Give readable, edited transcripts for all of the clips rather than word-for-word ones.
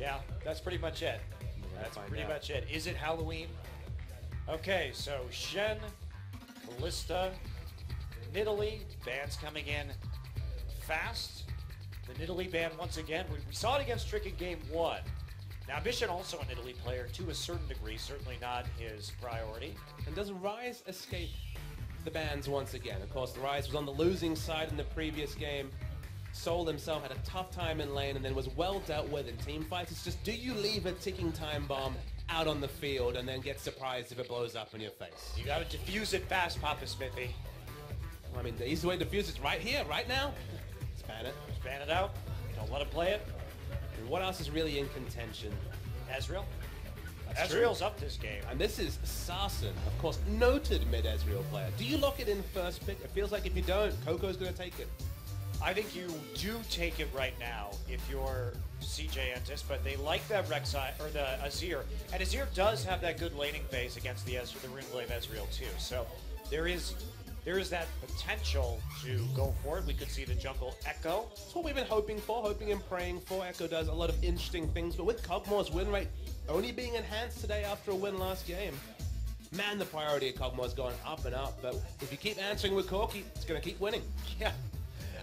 Yeah, that's pretty much it. That's pretty much it. Is it Halloween? Okay, so Shen, Callista, Nidalee, bans coming in fast. The Nidalee ban once again. We saw it against Trick in Game 1. Now, Ambition also a Nidalee player to a certain degree, certainly not his priority. And does Rise escape the bans once again? Of course, Rise was on the losing side in the previous game. Soul himself had a tough time in lane and then was well dealt with in team fights. It's just, do you leave a ticking time bomb out on the field and then get surprised if it blows up in your face? You gotta defuse it fast, Papa Smithy. I mean, the easy way to defuse is right here, right now. Span it. Span it out. Don't let him play it. And what else is really in contention? Ezreal. That's Ezreal's true. up this game. And this is Sarsen, of course, noted mid-Ezreal player. Do you lock it in first pick? It feels like if you don't, Coco's going to take it. I think you do take it right now if you're CJ Entis, but they like that Rek'Sai or the Azir, and Azir does have that good laning phase against the Runeblade Ezreal too. So there is that potential to go forward. We could see the jungle Echo. That's what we've been hoping and praying for. Echo does a lot of interesting things, but with Kog'Maw's win rate only being enhanced today after a win last game, man, the priority of Kog'Maw's going up and up. But if you keep answering with Corki, it's going to keep winning. Yeah.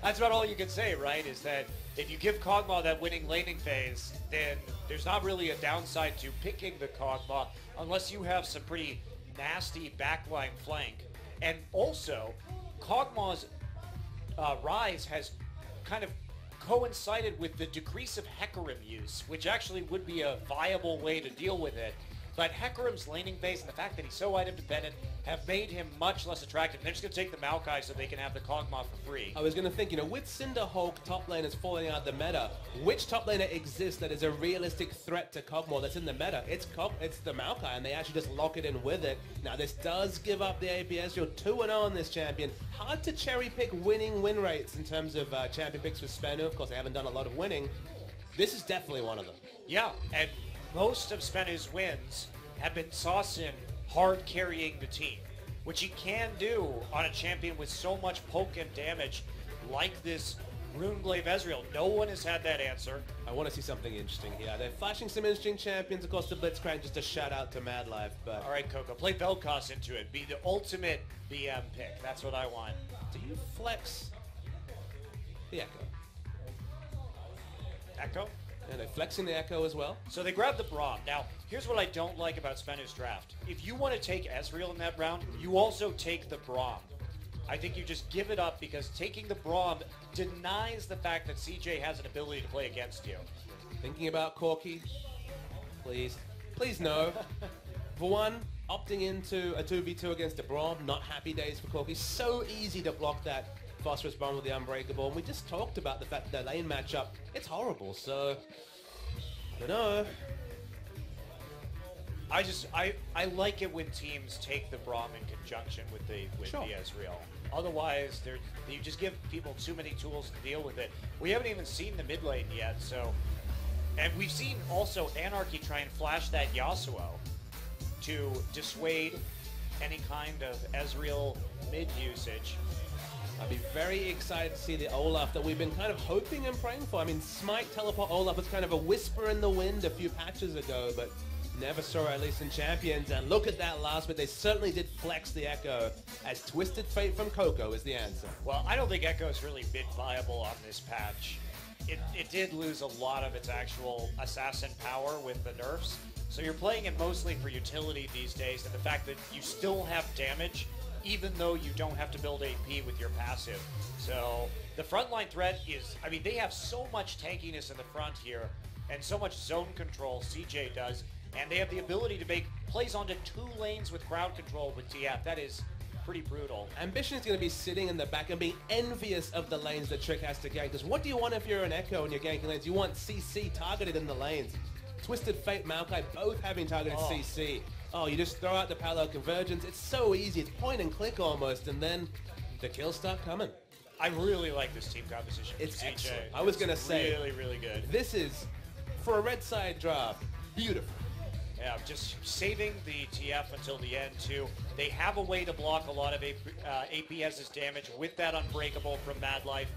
That's about all you can say, right? Is that if you give Kog'Maw that winning laning phase, then there's not really a downside to picking the Kog'Maw unless you have some pretty nasty backline flank. And also, Kog'Maw's rise has kind of coincided with the decrease of Hecarim use, which actually would be a viable way to deal with it. But Hecarim's laning phase and the fact that he's so item dependent have made him much less attractive. They're just going to take the Maokai so they can have the Kog'Maw for free. I was going to think, with Cinderhulk top lane is falling out the meta, which top laner exists that is a realistic threat to Kog'Maw that's in the meta? It's the Maokai, and they actually just lock it in with it. Now, this does give up the APS. You're 2-0 on this champion. Hard to cherry pick winning win rates in terms of champion picks with SBENU. Of course, they haven't done a lot of winning. This is definitely one of them. Yeah, and most of SBENU's wins have been Sarsen hard carrying the team, which he can do on a champion with so much poke and damage like this Runeblade Ezreal. No one has had that answer. I want to see something interesting here. They're flashing some interesting champions. Of course, the Blitzcrank, just a shout out to Mad Life. But all right, Coco, play Vel'Koz into it. Be the ultimate BM pick. That's what I want. Do you flex the Echo? Echo? And they're flexing the Echo as well. So they grabbed the Braum. Now, here's what I don't like about SBENU's draft. If you want to take Ezreal in that round, you also take the Braum. I think you just give it up because taking the Braum denies the fact that CJ has an ability to play against you. Thinking about Corki? Please. Please no. For one, opting into a 2v2 against a Braum, not happy days for Corki. So easy to block that Phosphorus Bomb with the Unbreakable. And we just talked about the fact that their lane matchup, it's horrible. So, I don't know. I like it when teams take the Braum in conjunction with the Ezreal. Otherwise, you just give people too many tools to deal with it. We haven't even seen the mid lane yet, so... And we've seen also Anarchy try and flash that Yasuo to dissuade any kind of Ezreal mid usage. I'd be very excited to see the Olaf that we've been kind of hoping and praying for. I mean, Smite teleport Olaf was kind of a whisper in the wind a few patches ago, but never saw it, at least in Champions. And look at that last bit. They certainly did flex the Echo, as Twisted Fate from Coco is the answer. Well, I don't think Echo is really mid-viable on this patch. It did lose a lot of its actual assassin power with the nerfs. So you're playing it mostly for utility these days, and the fact that you still have damage even though you don't have to build AP with your passive. So the frontline threat is, I mean, they have so much tankiness in the front here and so much zone control, CJ does, and they have the ability to make plays onto 2 lanes with crowd control with TF. That is pretty brutal. Ambition is going to be sitting in the back and being envious of the lanes that Trick has to gank. Because what do you want if you're an Echo and you're ganking lanes? You want CC targeted in the lanes. Twisted Fate, Maokai both having targeted CC. Oh, you just throw out the parallel convergence. It's so easy. It's point and click almost, and then the kills start coming. I really like this team composition. It's CJ. excellent. I was going to say, really, really good. This is, for a red side draft, beautiful. Yeah, just saving the TF until the end, too. They have a way to block a lot of APS's damage with that Unbreakable from Mad Life.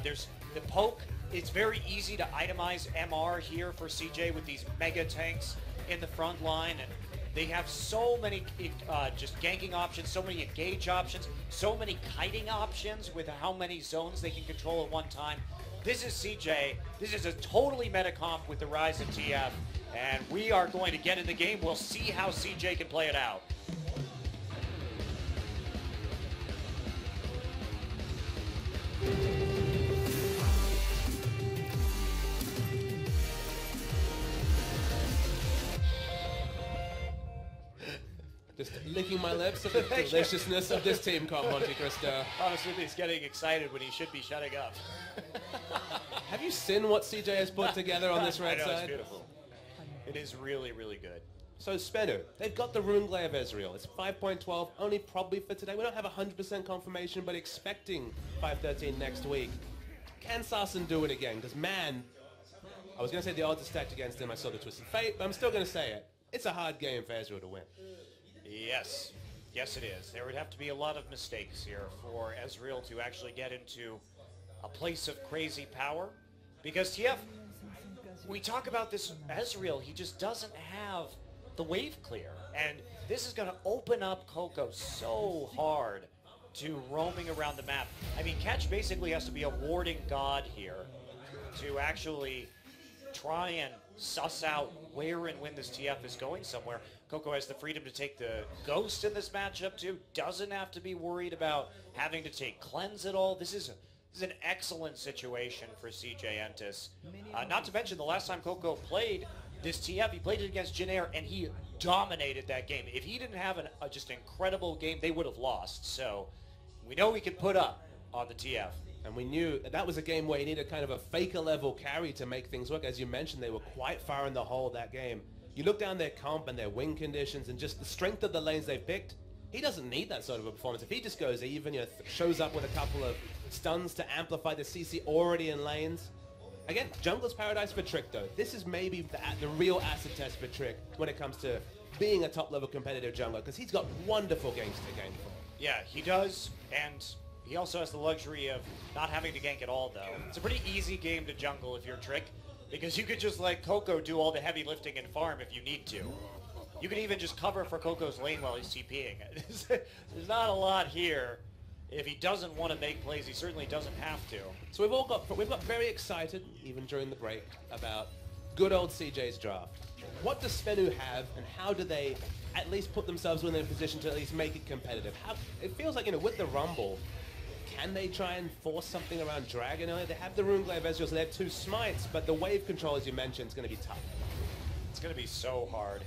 There's the poke. It's very easy to itemize MR here for CJ with these mega tanks in the front line, and they have so many just ganking options, so many engage options, so many kiting options with how many zones they can control at one time. This is CJ. This is a totally meta comp with the rise of TF, and we are going to get in the game. We'll see how CJ can play it out. Just licking my lips at the deliciousness of this team comp, Monte Cristo. Honestly, he's getting excited when he should be shutting up. Have you seen what CJ has put together on this red I know, side? it's beautiful. It is really, really good. So SBENU, they've got the Rune Glaive Ezreal. It's 5.12, only probably for today. We don't have 100% confirmation, but expecting 5.13 next week. Can Sassen do it again? Because man, I was going to say the odds are stacked against him. I saw the Twisted Fate, but I'm still going to say it. It's a hard game for Ezreal to win. Yes. Yes, it is. There would have to be a lot of mistakes here for Ezreal to actually get into a place of crazy power. Because TF, we talk about this Ezreal, he just doesn't have the wave clear. And this is going to open up Coco so hard to roaming around the map. I mean, Catch basically has to be a warding god here to actually try and suss out where and when this TF is going somewhere. Coco has the freedom to take the Ghost in this matchup too. Doesn't have to be worried about having to take Cleanse at all. This is an excellent situation for CJ Entus. Not to mention the last time Coco played this TF, he played it against Jin Air and he dominated that game. If he didn't have a just incredible game, they would have lost. So we know he can put up on the TF. And we knew that was a game where you needed kind of a faker level carry to make things work. As you mentioned, they were quite far in the hole that game. You look down their comp and their win conditions and just the strength of the lanes they've picked, he doesn't need that sort of a performance. If he just goes even, you know, shows up with a couple of stuns to amplify the CC already in lanes. Again, jungle's paradise for Trick though. This is maybe the real acid test for Trick when it comes to being a top level competitive jungler, because he's got wonderful games to game for. Yeah, he does, and he also has the luxury of not having to gank at all though. It's a pretty easy game to jungle if you're Trick, because you could just let Coco do all the heavy lifting and farm if you need to. You can even just cover for Coco's lane while he's TPing. There's not a lot here. If he doesn't want to make plays, he certainly doesn't have to. So we've got very excited, even during the break, about good old CJ's draft. What does SBENU have, and how do they at least put themselves within a position to at least make it competitive? It feels like, you know, with the Rumble, can they try and force something around Dragon? They have the Rune Glaive Ezreal, so they have 2 smites, but the wave control, as you mentioned, is going to be tough. It's going to be so hard.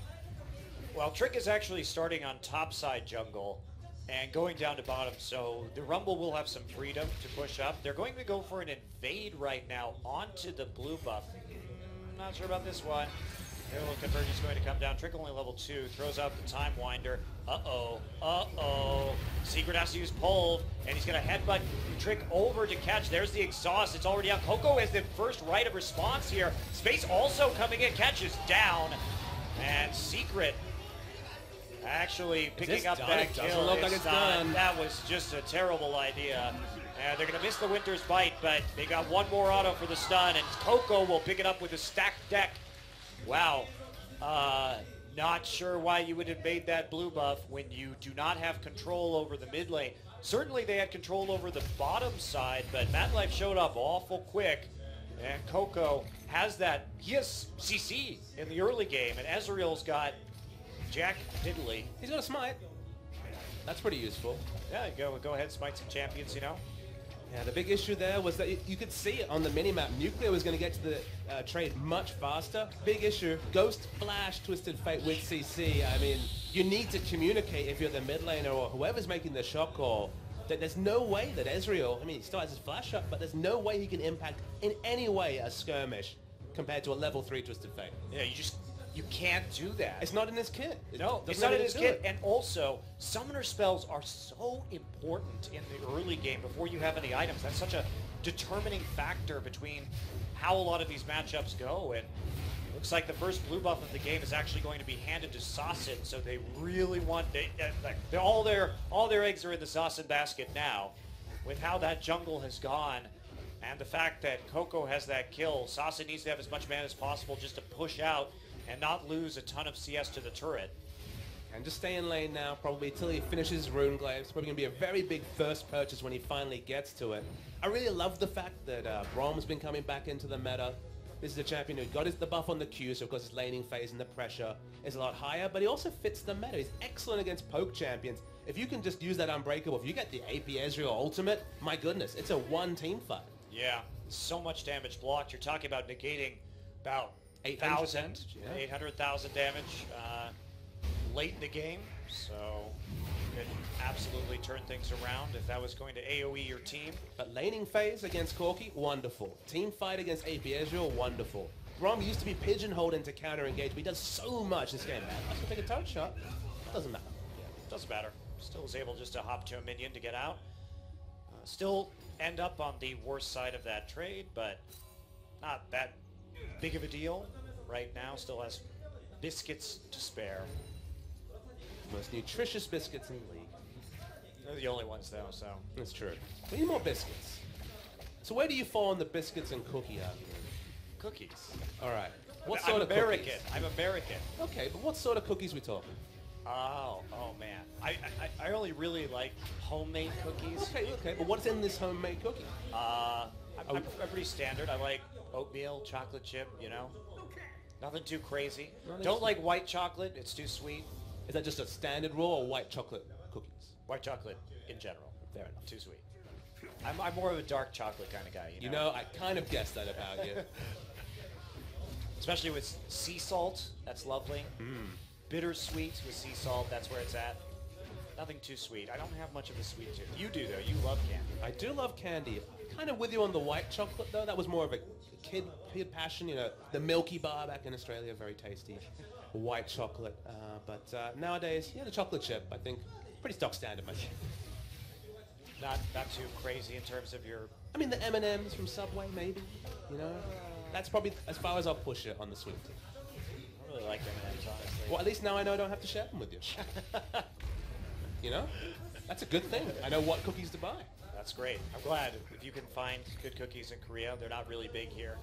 Well, Trick is actually starting on top side jungle and going down to bottom, so the Rumble will have some freedom to push up. They're going to go for an invade right now onto the blue buff. I'm not sure about this one. Little Convergence going to come down. Trick only level 2. Throws out the Time Winder. Uh-oh. Secret has to use Pulve, and he's going to headbutt Trick over to Catch. There's the exhaust. It's already out. Coco has the first right of response here. Space also coming in. Catch is down. And Secret actually picking up that kill. Doesn't look like it's done. That was just a terrible idea. And they're going to miss the Winter's Bite, but they got one more auto for the stun, and Coco will pick it up with a stacked deck. Wow. Not sure why you would invade that blue buff when you do not have control over the mid lane. Certainly they had control over the bottom side, but MetLife showed up awful quick, and Coco has that. He has CC in the early game, and Ezreal's got Jack Diddley. He's got a smite. That's pretty useful. Yeah, go ahead, smite some champions, you know. Yeah, the big issue there was that you could see it on the minimap. Nuclear was going to get to the trade much faster. Big issue, Ghost, Flash, Twisted Fate with CC. I mean, you need to communicate if you're the mid laner or whoever's making the shot call that there's no way that Ezreal, I mean, he still has his flash up, but there's no way he can impact in any way a skirmish compared to a level 3 Twisted Fate. Yeah, you can't do that. It's not in his kit. No, it's not in his kit. And also, summoner spells are so important in the early game before you have any items. That's such a determining factor between how a lot of these matchups go. And it looks like the first blue buff of the game is actually going to be handed to Sassen. So they really want all their eggs are in the Sassen basket now. With how that jungle has gone, And the fact that Coco has that kill, Sasa needs to have as much mana as possible just to push out and not lose a ton of CS to the turret. And just stay in lane now, probably till he finishes Rune Glaive. It's probably going to be a very big first purchase when he finally gets to it. I really love the fact that Brom's been coming back into the meta. This is a champion who got the buff on the Q, so of course his laning phase and the pressure is a lot higher, but he also fits the meta. He's excellent against poke champions. If you can just use that Unbreakable, if you get the AP Ezreal ultimate, my goodness, it's a one-team fight. Yeah, so much damage blocked. You're talking about negating about 800,000 damage late in the game, so could absolutely turn things around if that was going to AoE your team. But laning phase against Corki, wonderful. Team fight against AP Ezreal, wonderful. Brom used to be pigeonholed into counter engage, but he does so much this game, man. I should take a touch shot. Doesn't matter. Yeah, doesn't matter. Still is able just to hop to a minion to get out. Still end up on the worst side of that trade, but not that big of a deal right now. Still has biscuits to spare. Most nutritious biscuits in the league. They're the only ones though, so. That's true. We need more biscuits. So where do you fall on the biscuits and cookie argument? Cookies. All right. What I'm sort of American. cookies? I'm American. Okay, but what sort of cookies we talking? Oh man. I only really like homemade cookies. Okay, but what's in this homemade cookie? I'm pretty standard. I like oatmeal, chocolate chip, you know. Nothing too crazy. Don't like white chocolate. It's too sweet. Is that just a standard rule or white chocolate cookies? White chocolate in general. Fair enough. Too sweet. I'm more of a dark chocolate kind of guy, you know. You know, I kind of guessed that about you. Especially with sea salt. That's lovely. Bittersweet with sea salt. That's where it's at. Nothing too sweet. I don't have much of a sweet tooth. You do, though. You love candy. I do love candy. Kind of with you on the white chocolate, though. That was more of a kid passion. You know, the Milky Bar back in Australia, very tasty. White chocolate. But nowadays, yeah, the chocolate chip, I think, pretty stock standard myself. Not too crazy in terms of your... I mean, the M&Ms from Subway, maybe. You know, that's probably as far as I'll push it on the sweet tooth. I really like M&Ms, honestly. Well, at least now I know I don't have to share them with you. You know? That's a good thing. I know what cookies to buy. That's great. I'm glad if you can find good cookies in Korea. They're not really big here.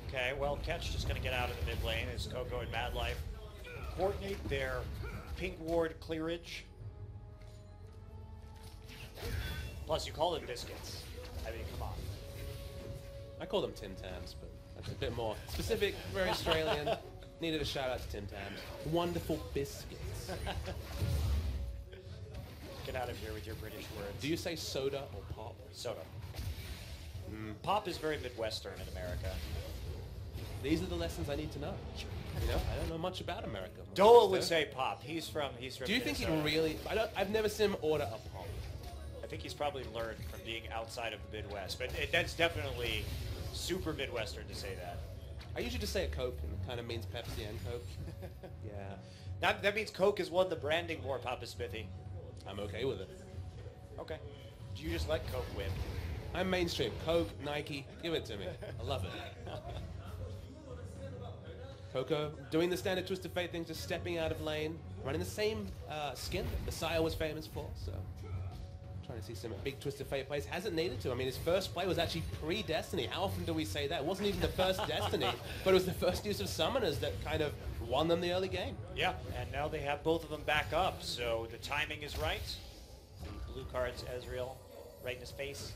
Okay, well, Ketch just going to get out of the mid lane as Coco and Mad Life coordinate their pink ward clearage. Plus, you call them biscuits. I mean, come on. I call them Tim Tams, but that's a bit more specific, very Australian. Needed a shout out to Tim Tams. Wonderful biscuits. Get out of here with your British words. Do you say soda or pop? Soda. Pop is very Midwestern in America. These are the lessons I need to know. You know, I don't know much about America. Dole would say pop. He's from Do you think he'd Minnesota. really... I've never seen him order a pop. I think he's probably learned from being outside of the Midwest, but that's definitely super Midwestern to say that. I usually just say a Coke, and it kind of means Pepsi and Coke. Yeah. That means Coke has won the branding war, Papa Smithy. I'm okay with it. Okay. Do you just let Coke win? I'm mainstream. Coke, Nike, give it to me. I love it. Coco doing the standard Twisted Fate thing, just stepping out of lane, running the same skin that Messiah was famous for, so trying to see some big Twisted Fate plays. Hasn't needed to. I mean, his first play was actually pre-Destiny. How often do we say that? It wasn't even the first Destiny, but it was the first use of summoners that kind of won them the early game. Yeah, and now they have both of them back up, so the timing is right. The blue card's Ezreal, right in his face.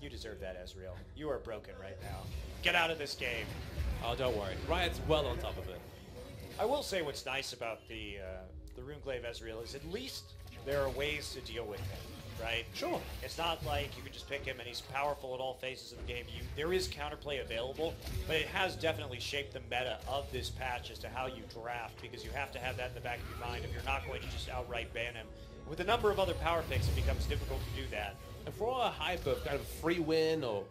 You deserve that, Ezreal. You are broken right now. Get out of this game. Oh, don't worry. Riot's well on top of it. I will say what's nice about the Runeglaive Ezreal is at least there are ways to deal with him, right? Sure. It's not like you can just pick him and he's powerful at all phases of the game. There is counterplay available, but it has definitely shaped the meta of this patch as to how you draft, because you have to have that in the back of your mind if you're not going to just outright ban him. With a number of other power picks, it becomes difficult to do that. And for all our hype of kind of free win or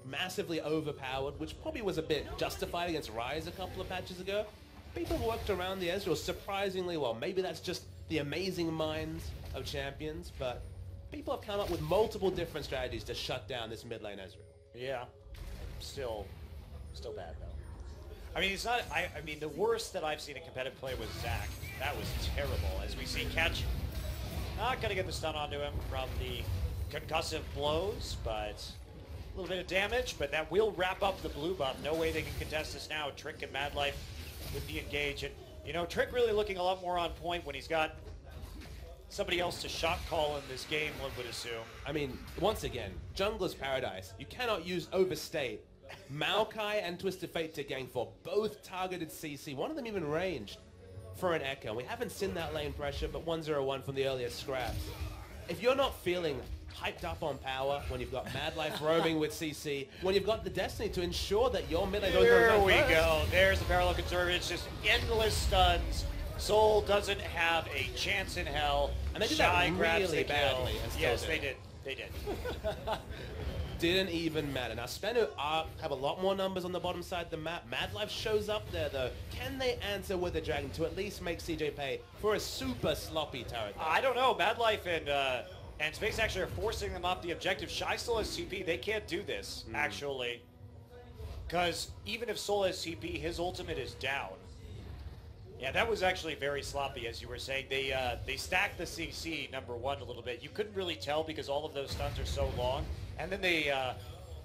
massively overpowered, which probably was a bit justified against Rise a couple of patches ago, people worked around the Ezreal surprisingly well. Maybe that's just the amazing minds of champions, but people have come up with multiple different strategies to shut down this mid lane Ezreal. Yeah, still bad though. I mean, it's not. I mean, the worst that I've seen in competitive play was Zac. That was terrible. As we see, Catch not gonna get the stun onto him from the concussive blows, but a little bit of damage, but that will wrap up the blue buff. No way they can contest this now. Trick and Mad Life with the engage. And, you know, Trick really looking a lot more on point when he's got somebody else to shot call in this game, one would assume. I mean, once again, Jungler's Paradise. You cannot use Overstate. Maokai and Twisted Fate to gang for both targeted CC. One of them even ranged for an Echo. We haven't seen that lane pressure, but 1-0-1 from the earlier scraps. If you're not feeling hyped up on power, when you've got Mad Life roaming with CC, when you've got the Destiny to ensure that your mid lane goes There we go. There's the parallel conservative. It's just endless stuns. Soul doesn't have a chance in hell. And they did Shy that grabs really the badly. kill. Yes, they did. They did. Didn't even matter. Now, SBENU have a lot more numbers on the bottom side of the map. Mad Life shows up there, though. Can they answer with a dragon to at least make CJ pay for a super sloppy turret? I don't know. Mad Life and Space actually are forcing them off the objective. Shy still has CP. They can't do this, actually. Because even if Soul has CP, his ultimate is down. Yeah, that was actually very sloppy, as you were saying. They stacked the CC, number one, a little bit. You couldn't really tell because all of those stuns are so long. And then they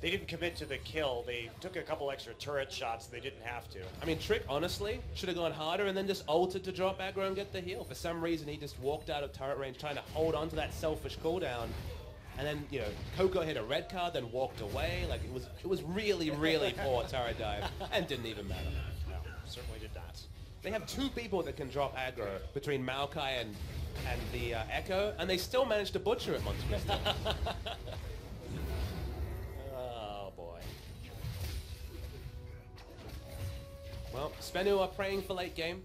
didn't commit to the kill. They took a couple extra turret shots. They didn't have to. I mean, Trick, honestly, should have gone harder and then just ulted to drop aggro and get the heal. For some reason, he just walked out of turret range trying to hold on to that selfish cooldown. And then, you know, Coco hit a red card, then walked away. Like, it was really, really poor turret dive and didn't even matter. No, certainly did not. They have two people that can drop aggro between Maokai and the Echo, and they still managed to butcher it, Monster. Oh, boy. Well, SBENU are praying for late game.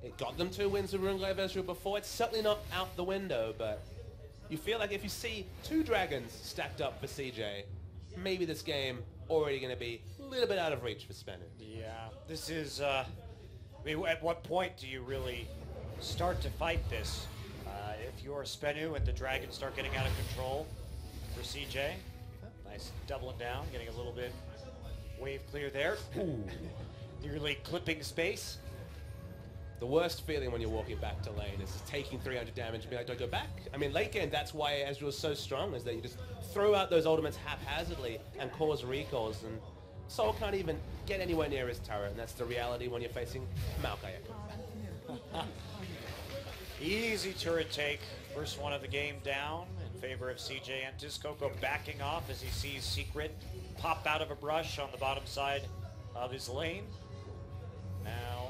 It got them 2 wins with Runglaive Ezreal before. It's certainly not out the window, but you feel like if you see 2 dragons stacked up for CJ, maybe this game already going to be a little bit out of reach for SBENU. Yeah, this is... I mean, at what point do you really start to fight this? If you're SBENU and the dragons start getting out of control for CJ. Nice doubling down, getting a little bit wave clear there. Ooh. Nearly clipping space. The worst feeling when you're walking back to lane is taking 300 damage and be like, do I go back? I mean, late game, that's why Ezreal is so strong, is that you just throw out those ultimates haphazardly and cause recalls, and Soul can't even get anywhere near his turret, and that's the reality when you're facing Maokai Echo. Easy turret take. First one of the game down in favor of CJ Entis. Coco backing off as he sees Secret pop out of a brush on the bottom side of his lane. Now,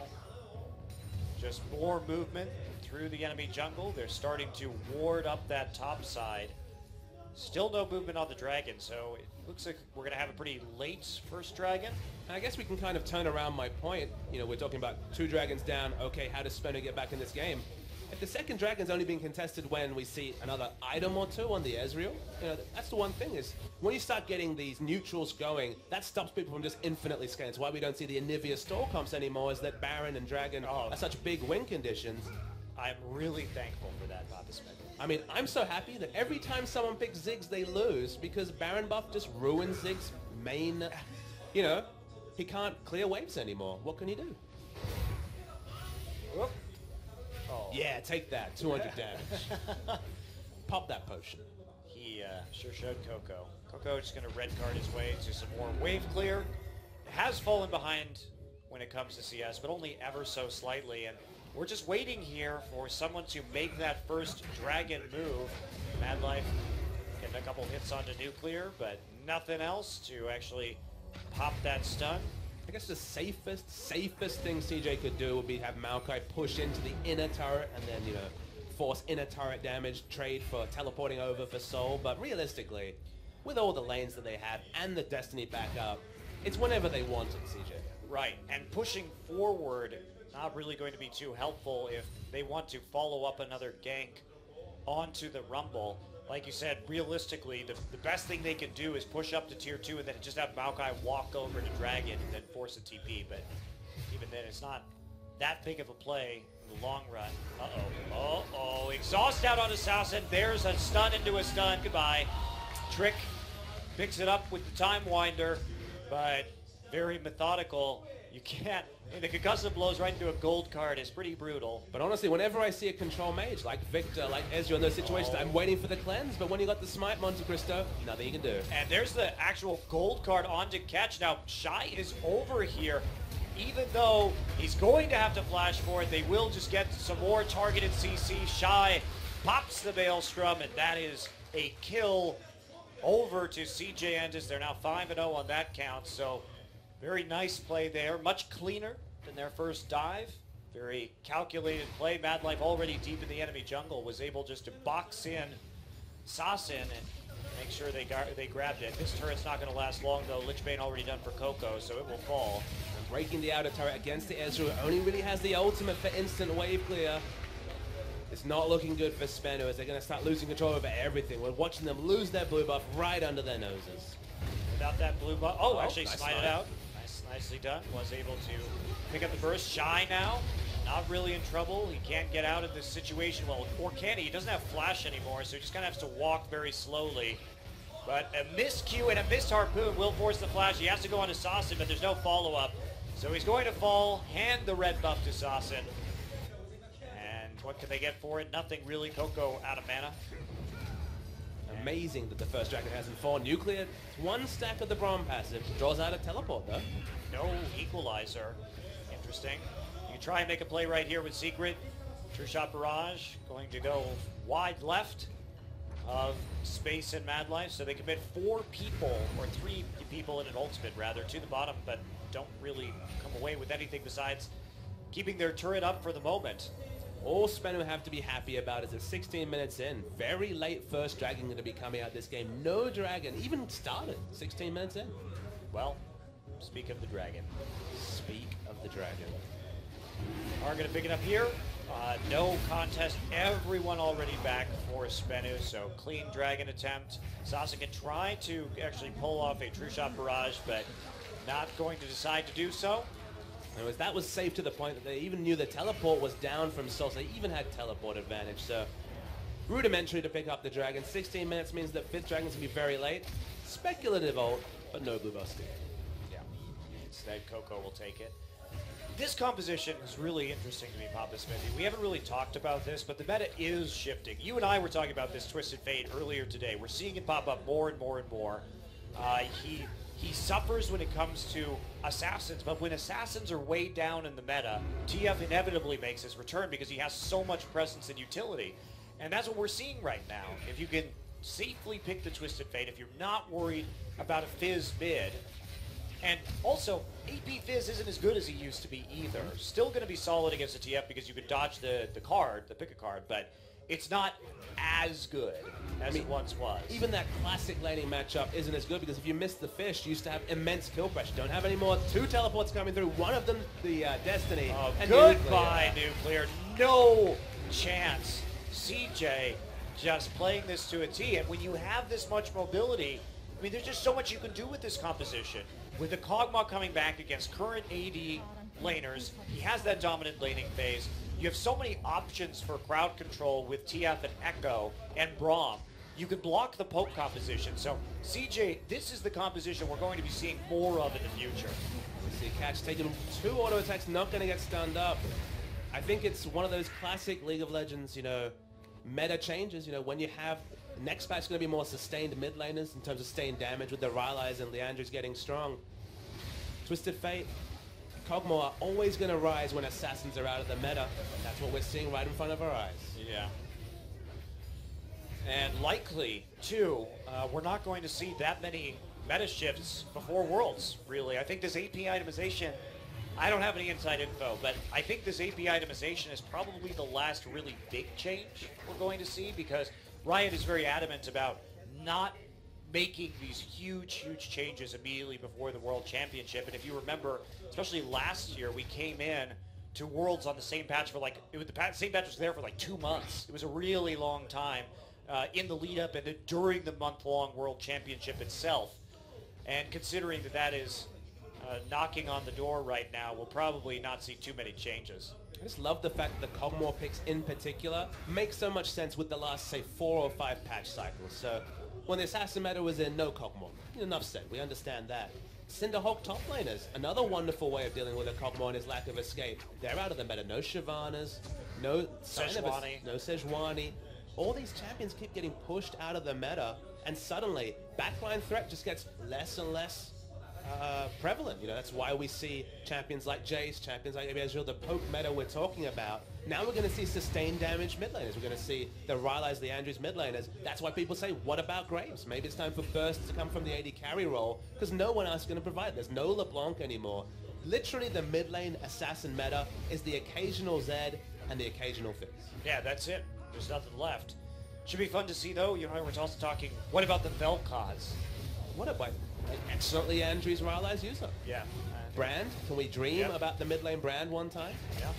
just more movement through the enemy jungle. They're starting to ward up that top side. Still no movement on the dragon, so it looks like we're going to have a pretty late first dragon. And I guess we can kind of turn around my point. You know, we're talking about 2 dragons down. Okay, how does SBENU get back in this game? If the second dragon's only being contested when we see another item or 2 on the Ezreal, you know, that's the one thing is when you start getting these neutrals going, that stops people from just infinitely scaling. It's why we don't see the Anivia stall comps anymore, is that Baron and Dragon are such big win conditions. I'm really thankful for that, Papa Smith. I mean, I'm so happy that every time someone picks Ziggs, they lose because Baron buff just ruins Ziggs' main, you know, he can't clear waves anymore. What can he do? Whoop. Oh. Yeah, take that. 200 damage. Pop that potion. He sure showed Coco. Coco just going to red card his way to some more wave clear. Has fallen behind when it comes to CS, but only ever so slightly. And we're just waiting here for someone to make that first dragon move. Mad Life getting a couple hits onto nuclear, but nothing else to actually pop that stun. I guess the safest thing CJ could do would be have Maokai push into the inner turret and then, you know, force inner turret damage, trade for teleporting over for Soul. But realistically, with all the lanes that they have and the Destiny backup, it's whenever they want it, CJ. Right, and pushing forward, not really going to be too helpful if they want to follow up another gank onto the Rumble. Like you said, realistically, the best thing they can do is push up to tier 2 and then just have Maokai walk over to Dragon and then force a TP. But even then, it's not that big of a play in the long run. Uh-oh. Uh-oh. Exhaust out on Assassin. There's a stun into a stun. Goodbye. Trick picks it up with the Time Winder, but very methodical You can't. I mean, the concussive blows right into a gold card is pretty brutal. But honestly, whenever I see a control mage like Victor, like Ezreal in those situations, I'm waiting for the cleanse. But when you got the smite, Monte Cristo, nothing you can do. And there's the actual gold card on to catch. Now, Shy is over here. Even though he's going to have to flash for it, they will just get some more targeted CC. Shy pops the Maelstrom, and that is a kill over to CJ Endis. They're now 5-0 on that count, so very nice play there. Much cleaner than their first dive. Very calculated play. Mad Life already deep in the enemy jungle was able just to box in Sasin and make sure they grabbed it. This turret's not going to last long, though. Lichbane already done for Coco, so it will fall. And breaking the outer turret against the Ezreal only really has the ultimate for instant wave clear. It's not looking good for SBENU as they're going to start losing control over everything. We're watching them lose their blue buff right under their noses. Without that blue buff, actually nice smited out. Nicely done. Was able to pick up the burst. Shy now, not really in trouble. He can't get out of this situation. Well, or can he? He doesn't have flash anymore, so he just kind of has to walk very slowly. But a missed Q and a missed harpoon will force the flash. He has to go on to Sasin, but there's no follow-up. So he's going to fall, hand the red buff to Sasin. What can they get for it? Nothing really. Coco out of mana. Amazing that the first dragon hasn't fallen. Nuclear, one stack of the Braum passive. Draws out a teleport though. No equalizer. Interesting. You can try and make a play right here with Secret. True Shot Barrage going to go wide left of Space and Mad Life. So they commit 4 people, or 3 people in an ultimate rather, to the bottom, but don't really come away with anything besides keeping their turret up for the moment. All SBENU have to be happy about is it's 16 minutes in. Very late first dragon going to be coming out this game. No dragon even started 16 minutes in. Well, speak of the dragon. Speak of the dragon. Are going to pick it up here. No contest. Everyone already back for SBENU, so clean dragon attempt. Sasa can try to actually pull off a True Shot Barrage, but not going to decide to do so. Anyways, that was safe to the point that they even knew the teleport was down from Sol. They even had teleport advantage. So rudimentary to pick up the dragon. 16 minutes means that 5th dragon's going to be very late. Speculative ult, but no blue buff steal. Yeah. Instead, Coco will take it. This composition is really interesting to me, Papa Smithy. We haven't really talked about this, but the meta is shifting. You and I were talking about this Twisted Fate earlier today. We're seeing it pop up more and more and more. He suffers when it comes to assassins, but when assassins are way down in the meta, TF inevitably makes his return because he has so much presence and utility. And that's what we're seeing right now. If you can safely pick the Twisted Fate, if you're not worried about a Fizz mid, and also, AP Fizz isn't as good as he used to be either. Still going to be solid against the TF because you can dodge the pick a card, but it's not as good as it once was. Even that classic laning matchup isn't as good because if you miss the fish, you used to have immense kill pressure. Don't have any more. 2 teleports coming through. One of them, the Destiny. Oh, and goodbye, Nuclear. No chance. CJ just playing this to a T. And when you have this much mobility, I mean, there's just so much you can do with this composition. With the Kog'Maw coming back against current AD laners, he has that dominant laning phase. You have so many options for crowd control with TF and Echo and Braum. You can block the poke composition. So, CJ, this is the composition we're going to be seeing more of in the future. We see Catch taking 2 auto attacks, not going to get stunned up. I think it's one of those classic League of Legends, meta changes. When you have next patch going to be more sustained mid laners in terms of sustained damage with the Rylai's and Leandra's getting strong. Twisted Fate, Kog'Maw are always going to rise when assassins are out of the meta. That's what we're seeing right in front of our eyes. Yeah. And likely, too, we're not going to see that many meta shifts before Worlds, really. I think this AP itemization, I don't have any inside info, but I think this AP itemization is probably the last really big change we're going to see because Riot is very adamant about not making these huge changes immediately before the World Championship. And if you remember, especially last year, we came in to Worlds on the same patch for the same patch was there for like 2 months. It was a really long time in the lead up and then during the month-long World Championship itself. And considering that is knocking on the door right now, we'll probably not see too many changes. I just love the fact that the Kog'Maw picks in particular make so much sense with the last, say, 4 or 5 patch cycles. So when the Assassin meta was in, no Kog'Maw. Enough said, we understand that. Cinderhawk top laners, another wonderful way of dealing with a Kog'Maw and his lack of escape. They're out of the meta. No Shyvanas, no Sejuani. No Sejuani. All these champions keep getting pushed out of the meta, and suddenly backline threat just gets less and less prevalent. That's why we see champions like Jace, champions like Ezreal, the poke meta we're talking about. Now we're going to see sustained damage mid laners. We're going to see the Rylai's, the Andrews mid laners. That's why people say, what about Graves? Maybe it's time for Burst to come from the AD carry role, because no one else is going to provide. There's no LeBlanc anymore. Literally the mid lane assassin meta is the occasional Zed and the occasional Fizz. Yeah, that's it. There's nothing left. Should be fun to see, though. We're also talking, what about the Vel'Koz? What about an excellently Andrews Rylai's user? Yeah. Brand? Can we dream about the mid lane Brand one time? Yeah.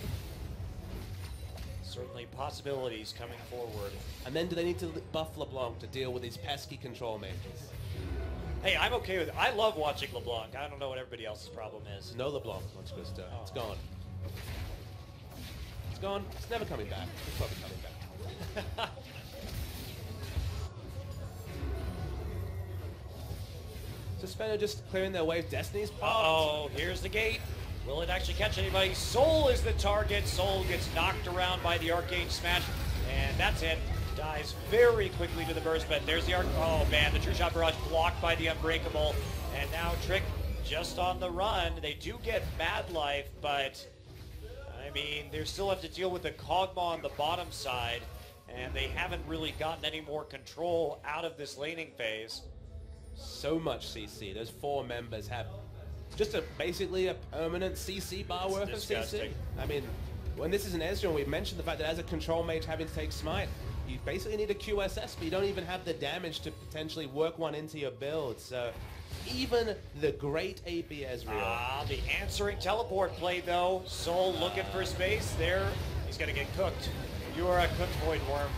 Certainly possibilities coming forward. And then do they need to buff LeBlanc to deal with these pesky control mages? Hey, I'm okay with it. I love watching LeBlanc. I don't know what everybody else's problem is. No LeBlanc, once just, it's gone. It's gone. It's never coming back. It's probably coming back. So SBENU just clearing their way. Destiny's popped. Oh, here's the gate. Will it actually catch anybody? Soul is the target. Soul gets knocked around by the Arcane Smash, and that's it. Dies very quickly to the burst, but there's the oh man, the True Shot Barrage blocked by the Unbreakable, and now Trick just on the run. They do get Mad Life, but I mean, they still have to deal with the Kog'Maw on the bottom side, and they haven't really gotten any more control out of this laning phase. So much CC. Those 4 members have just basically a permanent CC bar worth of CC. I mean, when this is an Ezreal, we've mentioned the fact that as a control mage having to take Smite, you basically need a QSS, but you don't even have the damage to potentially work one into your build. So even the great AP Ezreal. Ah, the answering teleport play though. Soul looking for space there. He's gonna get cooked. You are a cooked Void Worm.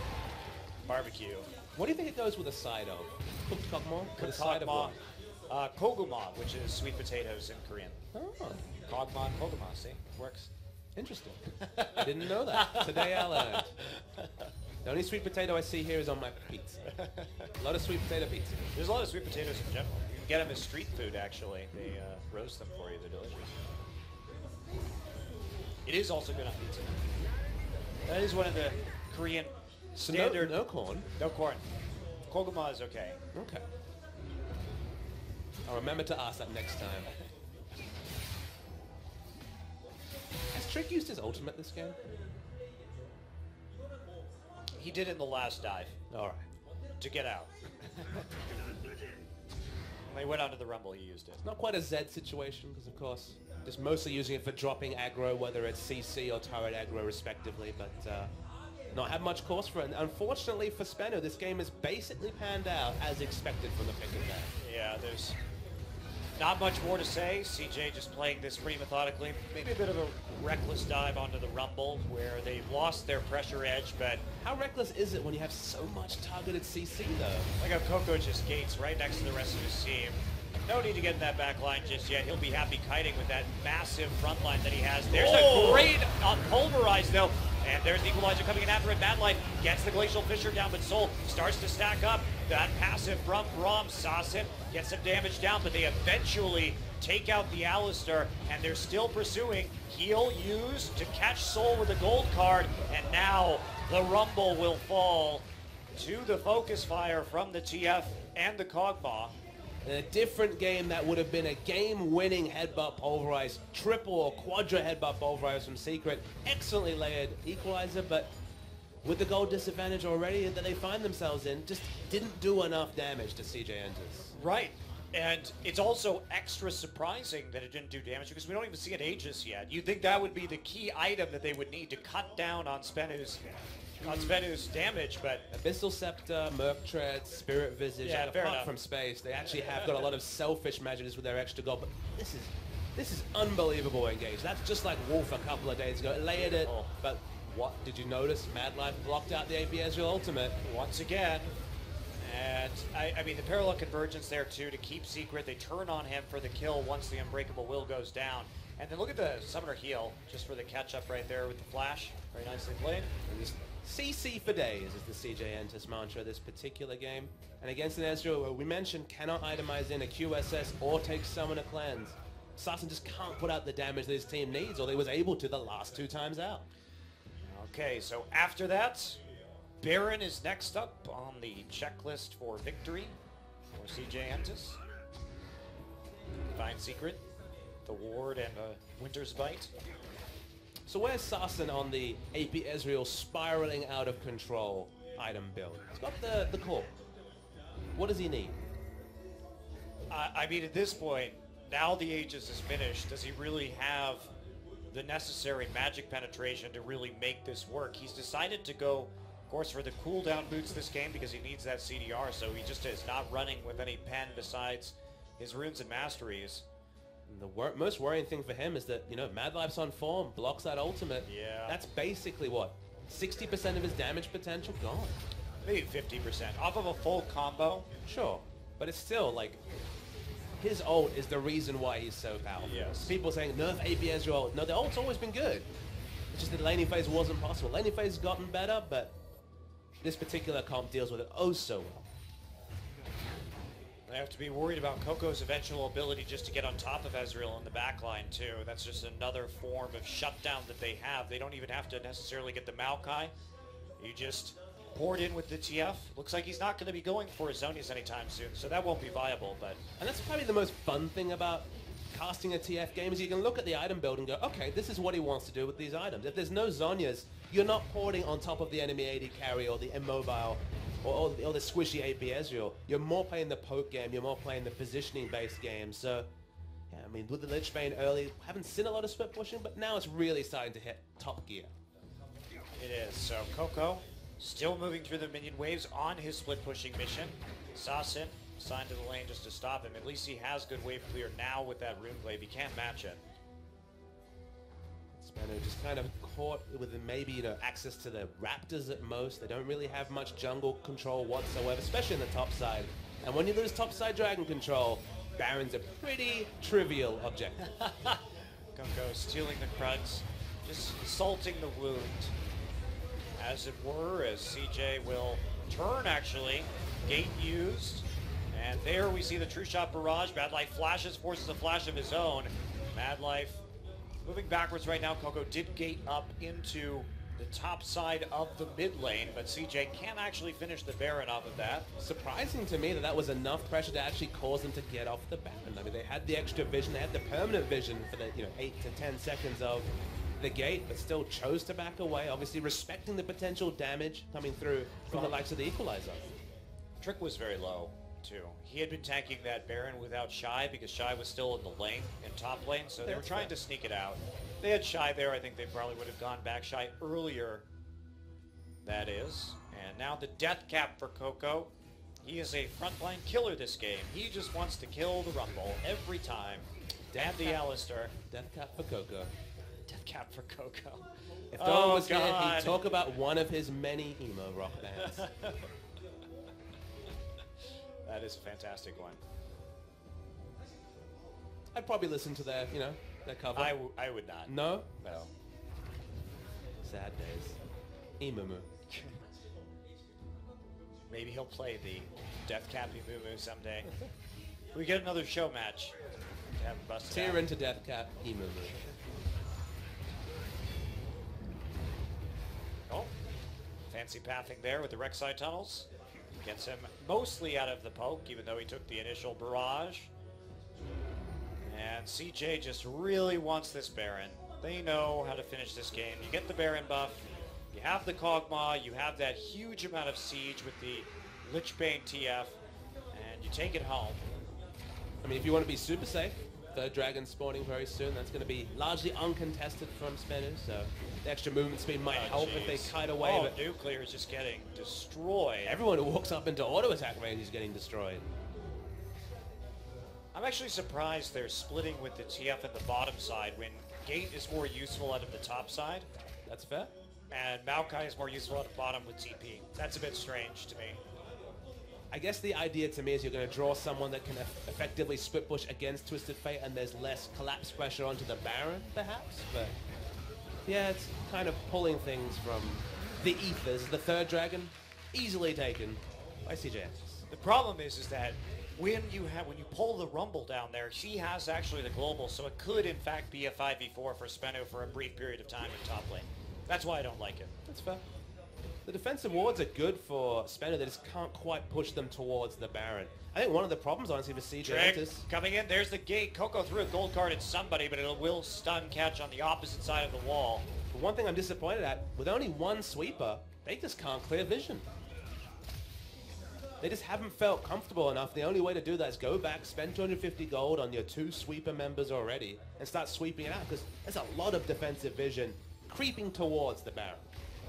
Barbecue. What do you think it goes with a side of? Cooked Kog'Maw? With a side of what? Kog'Maw, which is sweet potatoes in Korean. Oh. Kog'Maw and Kog'Maw, see? Works. Interesting. I didn't know that. Today I learned. The only sweet potato I see here is on my pizza. A lot of sweet potato pizza. There's a lot of sweet potatoes in general. You can get them as street food, actually. They roast them for you. They're delicious. It is also good on pizza. That is one of the Korean standard... No corn? No corn. Kog'Maw is okay. Okay. I'll remember to ask that next time. Has Trick used his ultimate this game? He did it in the last dive. All right. To get out. When he went onto the Rumble, he used it. It's not quite a Zed situation, because of course, just mostly using it for dropping aggro, whether it's CC or turret aggro respectively, but not had much cause for it. And unfortunately for SBENU, this game has basically panned out as expected from the pick of that. Yeah, there's not much more to say. CJ just playing this pretty methodically. Maybe a bit of a reckless dive onto the Rumble where they lost their pressure edge, but... How reckless is it when you have so much targeted CC, though? Like how Coco just gates right next to the rest of his team. No need to get in that back line just yet. He'll be happy kiting with that massive front line that he has. There's a great on Pulverize, though. And there's the Equalizer coming in after it. Mad Light gets the Glacial Fissure down, but Soul starts to stack up. That passive from Braum sauce him, gets some damage down, but they eventually take out the Alistar, and they're still pursuing. Heal used to catch Soul with a gold card, and now the Rumble will fall to the Focus Fire from the TF and the Kog'Maw. In a different game, that would have been a game-winning headbutt Pulverize, triple or quadra headbutt Pulverize from Secret. Excellently layered Equalizer, but with the gold disadvantage already that they find themselves in, just didn't do enough damage to CJ Enters. Right. And it's also extra surprising that it didn't do damage because we don't even see it Aegis yet. You'd think that would be the key item that they would need to cut down on SBENU's damage, but... Abyssal Scepter, Merc Tread, Spirit Visage, yeah, and apart from space, they actually have got a lot of selfish magics with their extra gold, but this is unbelievable engage. That's just like Wolf a couple of days ago. It layered it, but what did you notice? Mad Life blocked out the AP Ezreal ultimate. Once again. And, I mean, the parallel convergence there, too, to keep Secret. They turn on him for the kill once the Unbreakable Will goes down. And then look at the Summoner heal, just for the catch-up right there with the flash. Very nicely played. And just CC for days is the CJ Entus mantra this particular game. And against an Ezreal, we mentioned cannot itemize in a QSS or take summon a cleanse. Assassin just can't put out the damage that his team needs, or they was able to the last 2 times out. Okay, so after that, Baron is next up on the checklist for victory for CJ Entus. Divine Secret, the Ward, and Winter's Bite. So where's Sassen on the AP Ezreal spiraling out of control item build? He's got the core. What does he need? I mean, at this point, now the Aegis is finished, does he really have the necessary magic penetration to really make this work? He's decided to go, of course, for the cooldown boots this game because he needs that CDR, so he just is not running with any pen besides his runes and masteries. And the most worrying thing for him is that, you know, Mad Life's on form, blocks that ultimate. Yeah. That's basically what? 60% of his damage potential gone. Maybe 50%. Off of a full combo. Sure. But it's still, like, his ult is the reason why he's so powerful. Yes. People saying, nerf AP Ezreal. No, the ult's always been good. It's just that laning phase wasn't possible. Laning phase has gotten better, but this particular comp deals with it oh so well. They have to be worried about Coco's eventual ability just to get on top of Ezreal in the backline too. That's just another form of shutdown that they have. They don't even have to necessarily get the Maokai. You just pour it in with the TF. Looks like he's not going to be going for his Zonias anytime soon, so that won't be viable. But And that's probably the most fun thing about casting a TF game is you can look at the item build and go, okay, this is what he wants to do with these items. If there's no Zonias, you're not porting on top of the enemy AD carry or the immobile or the squishy AP Ezreal. You're more playing the poke game, you're more playing the positioning-based game. So, yeah, I mean, with the Lich Bane early, haven't seen a lot of split pushing, but now it's really starting to hit top gear. it is. So Coco still moving through the minion waves on his split pushing mission. Sassen assigned to the lane just to stop him. At least he has good wave clear now with that rune glaive. He can't match it. SBENU just kind of caught with maybe, you know, access to the Raptors at most. They don't really have much jungle control whatsoever, especially in the top side. And when you lose top side dragon control, Baron's a pretty trivial objective. Coco stealing the Krugs, just salting the wound, as it were, as CJ will turn actually. Gate used. And there we see the True Shot Barrage. Mad Life flashes, forces a flash of his own. Mad Life moving backwards right now. Coco did gate up into the top side of the mid lane, but CJ can't actually finish the Baron off of that. Surprising to me that was enough pressure to actually cause them to get off the Baron. I mean, they had the extra vision, they had the permanent vision for the 8 to 10 seconds of the gate, but still chose to back away, obviously respecting the potential damage coming through from the likes of the Equalizer. Trick was very low, too. He had been tanking that Baron without Shy because Shy was still in the lane, in top lane, so they were trying to sneak it out. If they had Shy there, I think they probably would have gone back Shy earlier, that is. And now the death cap for Coco. He is a frontline killer this game. He just wants to kill the Rumble every time. And the Alistair. Death cap for Coco. Death cap for Coco. If Don was here, he'd talk about one of his many emo rock bands. That is a fantastic one. I'd probably listen to their, their cover. I would not. No? No. Sad days. Emu. Maybe he'll play the Death Cap Emu someday. We get another show match. To have busted Tear out. into Death Cap Emu. Oh, fancy pathing there with the Rek'Sai tunnels. Gets him mostly out of the poke, even though he took the initial barrage. And CJ just really wants this Baron. They know how to finish this game. You get the Baron buff, you have the Kog'Maw, you have that huge amount of siege with the Lich Bane TF, and you take it home. I mean, if you want to be super safe, third dragon spawning very soon. That's going to be largely uncontested from SBENU, so the extra movement speed might help if they kite away. Oh, but Nuclear is just getting destroyed. everyone who walks up into auto attack range is getting destroyed. I'm actually surprised they're splitting with the TF at the bottom side when Gate is more useful out of the top side. That's fair. And Maokai is more useful at the bottom with TP. That's a bit strange to me. I guess the idea to me is you're going to draw someone that can effectively split push against Twisted Fate, and there's less collapse pressure onto the Baron, perhaps. But yeah, it's kind of pulling things from the Ethers, the third dragon, easily taken by CJ. The problem is that when you pull the Rumble down there, she has actually the global, so it could in fact be a 5v4 for SBENU for a brief period of time in top lane. That's why I don't like it. That's fair. The defensive wards are good for SBENU. They just can't quite push them towards the Baron. I think one of the problems, honestly, for CJ is coming in. There's the gate. Coco threw a gold card at somebody, but it will stun catch on the opposite side of the wall. But one thing I'm disappointed at, with only one sweeper, they just can't clear vision. They just haven't felt comfortable enough. The only way to do that is go back, spend 250 gold on your 2 sweeper members already, and start sweeping it out, because there's a lot of defensive vision creeping towards the Baron.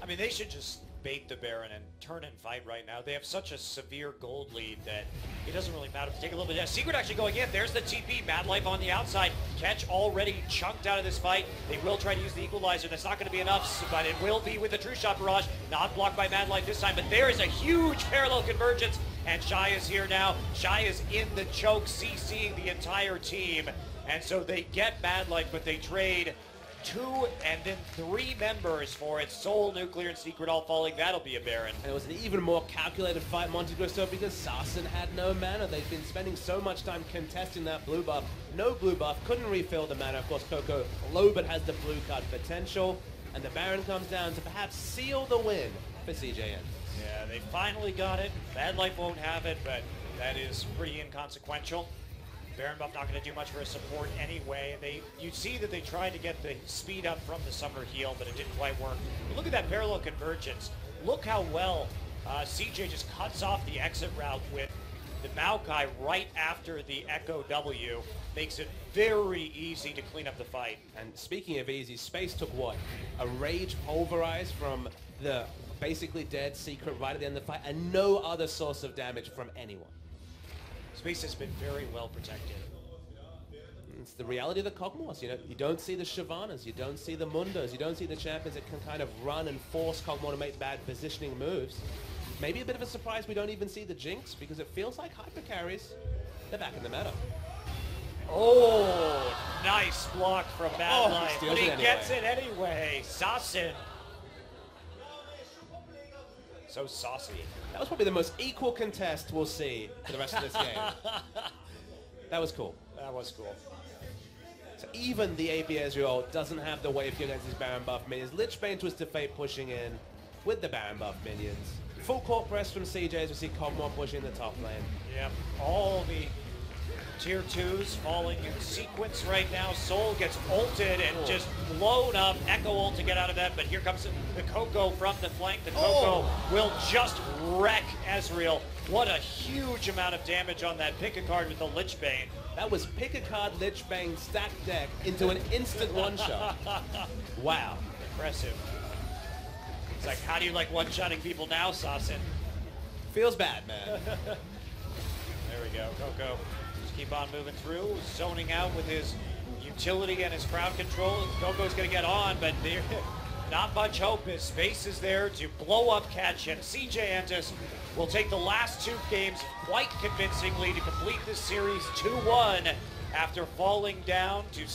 I mean, they should just bait the Baron and turn and fight right now. They have such a severe gold lead that it doesn't really matter. Take a little bit. Secret actually going in. There's the TP. Mad Life on the outside. Catch already chunked out of this fight. They will try to use the equalizer. That's not going to be enough, but it will be with the True Shot Barrage. Not blocked by Mad Life this time, but there is a huge parallel convergence. And Shy is here now. Shy is in the choke, CCing the entire team. And so they get Mad Life, but they trade 2 and then 3 members for it. Soul, Nuclear, and Secret all falling. That'll be a Baron. And it was an even more calculated fight, Monte Cristo, because Sarsen had no mana. They've been spending so much time contesting that blue buff. No blue buff, couldn't refill the mana. Of course, Coco low, but has the blue card potential. And the Baron comes down to perhaps seal the win for CJN. Yeah, they finally got it. Mad Life won't have it, but that is pretty inconsequential. Baron buff not going to do much for a support anyway. You see that they tried to get the speed up from the Summer Heal, but it didn't quite work. But look at that parallel convergence. Look how well CJ just cuts off the exit route with the Maokai right after the Echo W. Makes it very easy to clean up the fight. And speaking of easy, Space took what? A Rage Pulverize from the basically dead Secret right at the end of the fight, and no other source of damage from anyone. Space has been very well protected. It's the reality of the Cogmores. You know, you don't see the Shyvanas, you don't see the Mundos, you don't see the champions that can kind of run and force Cogmore to make bad positioning moves. Maybe a bit of a surprise we don't even see the Jinx, because it feels like hyper carries, they're back in the meta. Oh, nice block from Mad Life, but he anyway. gets it anyway. Sasin. So saucy. That was probably the most equal contest we'll see for the rest of this game. That was cool. That was cool. So even the AP Ezreal doesn't have the wave against his Baron buff minions. Lichbane Twisted Fate pushing in with the Baron buff minions. Full court press from CJ as we see Cogmore pushing the top lane. Yep, all the tier 2s falling in sequence right now. Soul gets ulted and just blown up. Echo ult to get out of that, but here comes the Coco from the flank. The Coco will just wreck Ezreal. What a huge amount of damage on that pick a card with the Lichbane. That was pick a card Lichbane stack deck into an instant one-shot. Wow. Impressive. It's like, how do you like one-shotting people now, Sasin? Feels bad, man. There we go, Coco. Keep on moving through, zoning out with his utility and his crowd control. Coco's going to get on, but not much hope. His Space is there to blow up catch, and CJ Antis will take the last 2 games quite convincingly to complete this series 2-1 after falling down to